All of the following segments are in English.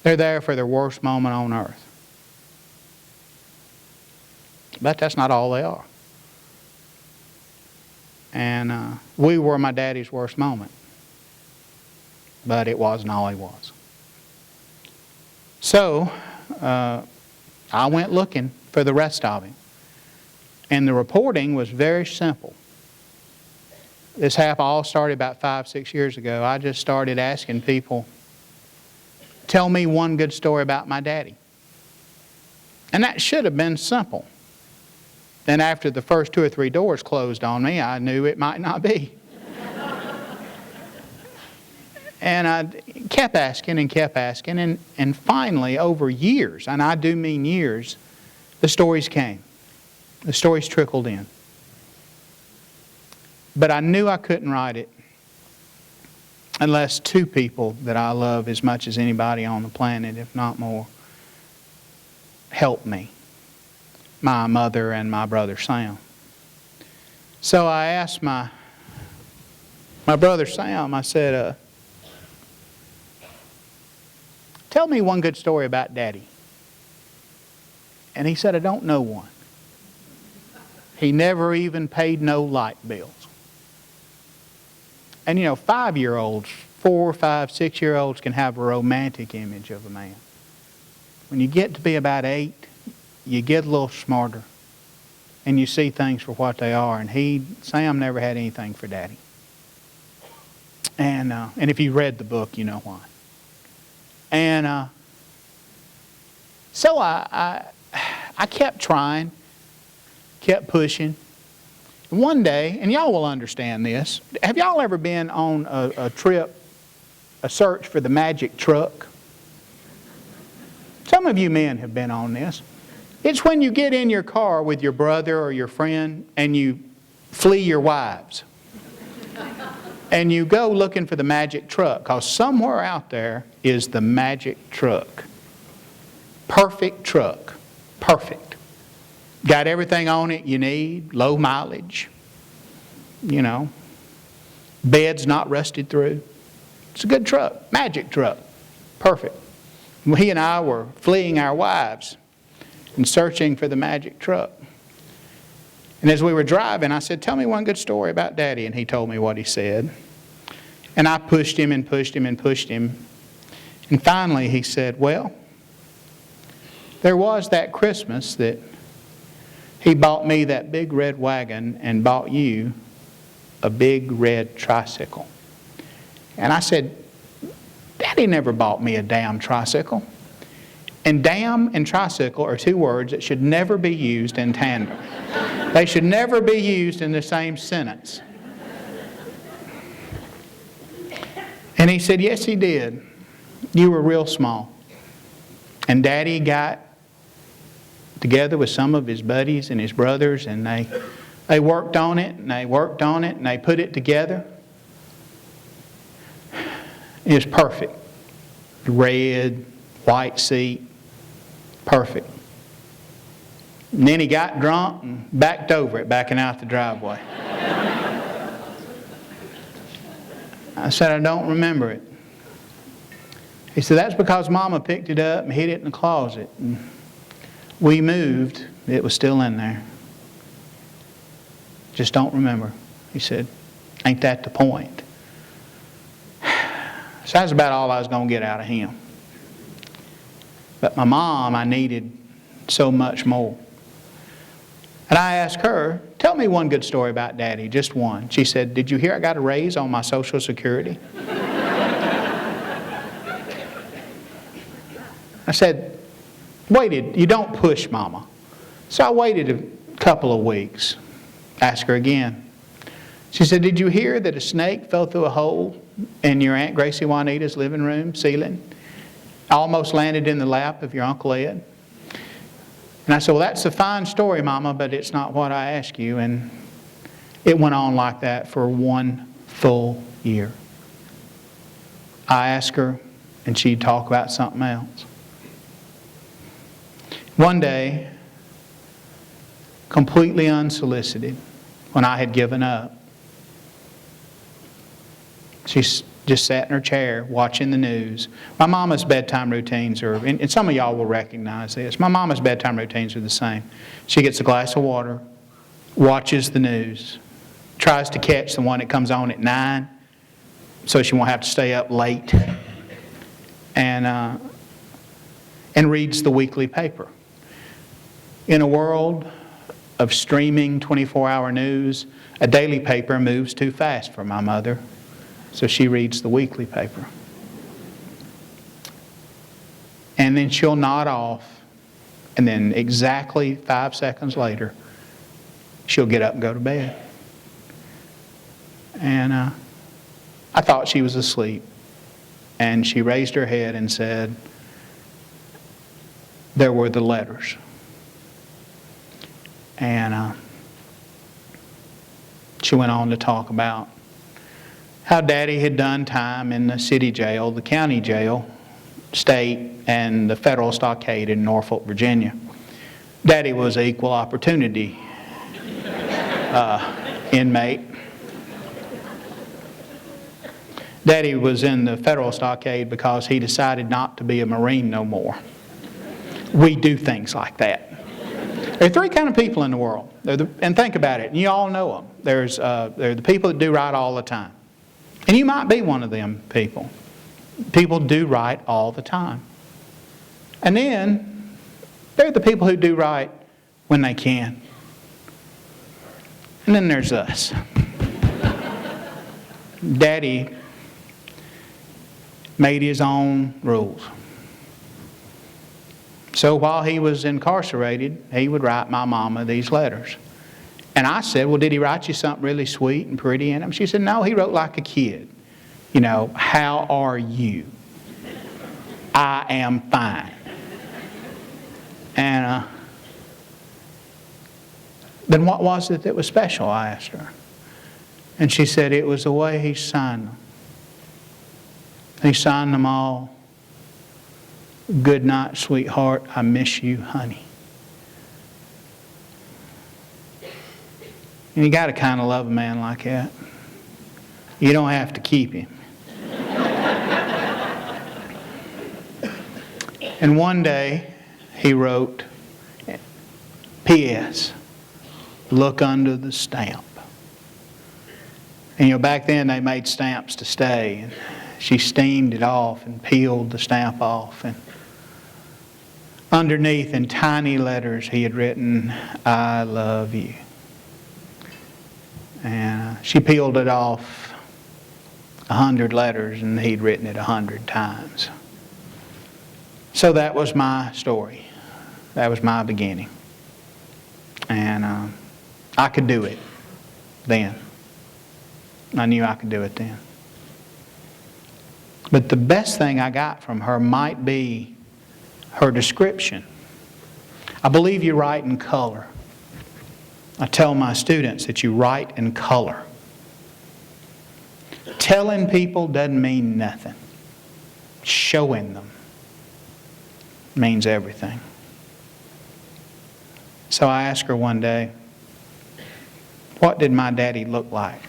They're there for their worst moment on earth. But that's not all they are. And we were my daddy's worst moment. But it wasn't all he was. So, I went looking for the rest of him. And the reporting was very simple. This all started about 5-6 years ago. I just started asking people, tell me one good story about my daddy. And that should have been simple. Then after the first 2 or 3 doors closed on me, I knew it might not be. And I kept asking and kept asking, and finally, over years, and I do mean years, the stories came. The stories trickled in. But I knew I couldn't write it unless 2 people that I love as much as anybody on the planet, if not more, helped me. My mother and my brother Sam. So I asked my brother Sam, I said, tell me one good story about Daddy. And he said, I don't know one. He never even paid no light bills. And 5-year-olds, 4, 5, 6-year-olds can have a romantic image of a man. When you get to be about 8, you get a little smarter. And you see things for what they are. And Sam never had anything for Daddy. And if you read the book, you know why. And so I kept trying, kept pushing. One day, and y'all will understand this, have y'all ever been on a trip, a search for the magic truck? Some of you men have been on this. It's when you get in your car with your brother or your friend and you flee your wives. And you go looking for the magic truck, because somewhere out there is the magic truck. Perfect truck. Perfect. Got everything on it you need. Low mileage. Bed's not rusted through. It's a good truck. Magic truck. Perfect. He and I were fleeing our wives and searching for the magic truck. And as we were driving, I said, tell me one good story about Daddy. And he told me what he said. And I pushed him and pushed him and pushed him. And finally he said, well, there was that Christmas that he bought me that big red wagon and bought you a big red tricycle. And I said, Daddy never bought me a damn tricycle. And damn and tricycle are 2 words that should never be used in tandem. They should never be used in the same sentence. And he said, yes, he did. You were real small. And Daddy got together with some of his buddies and his brothers, and they worked on it, and they worked on it, and they put it together. It was perfect. Red, white seat. Perfect. And then he got drunk and backed over it, backing out the driveway. I said, I don't remember it. He said, that's because Mama picked it up and hid it in the closet. And we moved, it was still in there. Just don't remember. He said, ain't that the point? So that's about all I was going to get out of him. But my mom, I needed so much more. And I asked her, tell me one good story about Daddy, just one. She said, did you hear I got a raise on my Social Security? I said, waited, you don't push, Mama. So I waited a couple of weeks. Asked her again. She said, did you hear that a snake fell through a hole in your Aunt Gracie Juanita's living room ceiling? Almost landed in the lap of your Uncle Ed. And I said, well, that's a fine story, Mama, but it's not what I asked you. And it went on like that for 1 full year. I asked her, and she'd talk about something else. One day, completely unsolicited, when I had given up, she just just sat in her chair watching the news. My mama's bedtime routines are, and some of y'all will recognize this, my mama's bedtime routines are the same. She gets a glass of water, watches the news, tries to catch the one that comes on at 9 so she won't have to stay up late, and reads the weekly paper. In a world of streaming 24-hour news, a daily paper moves too fast for my mother, so she reads the weekly paper. And then she'll nod off, and then exactly 5 seconds later, she'll get up and go to bed. And I thought she was asleep, and she raised her head and said, there were the letters. And she went on to talk about how Daddy had done time in the city jail, the county jail, state, and the federal stockade in Norfolk, Virginia. Daddy was an equal opportunity inmate. Daddy was in the federal stockade because he decided not to be a Marine no more. We do things like that. There are 3 kinds of people in the world. And think about it, and you all know them. There are the people that do right all the time. And you might be one of them people. People do right all the time. And then there are the people who do right when they can. And then there's us. Daddy made his own rules. So while he was incarcerated, he would write my mama these letters. And I said, well, did he write you something really sweet and pretty in them? She said, no, he wrote like a kid. You know, how are you? I am fine. And then what was it that was special, I asked her. And she said it was the way he signed them. He signed them all. Good night, sweetheart. I miss you, honey. And you got to kind of love a man like that. You don't have to keep him. And one day he wrote, P.S. Look under the stamp. And you know, back then they made stamps to stay. And she steamed it off and peeled the stamp off. And underneath in tiny letters he had written, I love you. And she peeled it off 100 letters, and he'd written it 100 times. So that was my story. That was my beginning. And I could do it then. I knew I could do it then. But the best thing I got from her might be her description. I believe you write in color. I tell my students that you write in color. Telling people doesn't mean nothing. Showing them means everything. So I asked her one day, what did my daddy look like?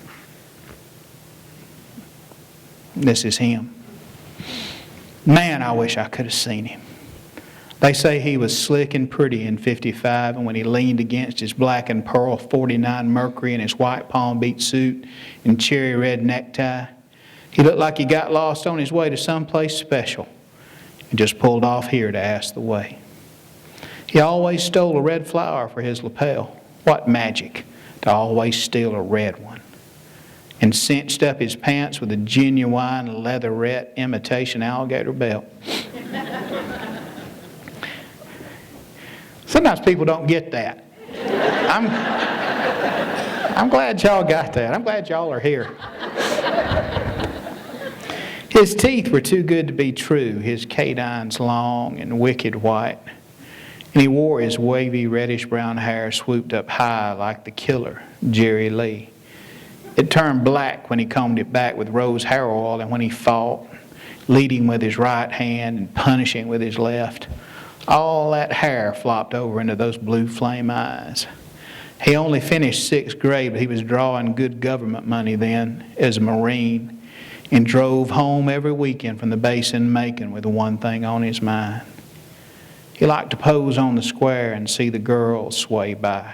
This is him. Man, I wish I could have seen him. They say he was slick and pretty in 55, and when he leaned against his black and pearl 49 Mercury in his white palm beat suit and cherry red necktie, he looked like he got lost on his way to someplace special and just pulled off here to ask the way. He always stole a red flower for his lapel. What magic to always steal a red one. And cinched up his pants with a genuine leatherette imitation alligator belt. Sometimes people don't get that. I'm glad y'all got that. I'm glad y'all are here. His teeth were too good to be true, his canines long and wicked white. And he wore his wavy reddish-brown hair swooped up high like the killer, Jerry Lee. It turned black when he combed it back with rose hair oil, and when he fought, leading with his right hand and punishing with his left, all that hair flopped over into those blue flame eyes. He only finished 6th grade, but he was drawing good government money then as a Marine. and drove home every weekend from the base in Macon with one thing on his mind. He liked to pose on the square and see the girls sway by.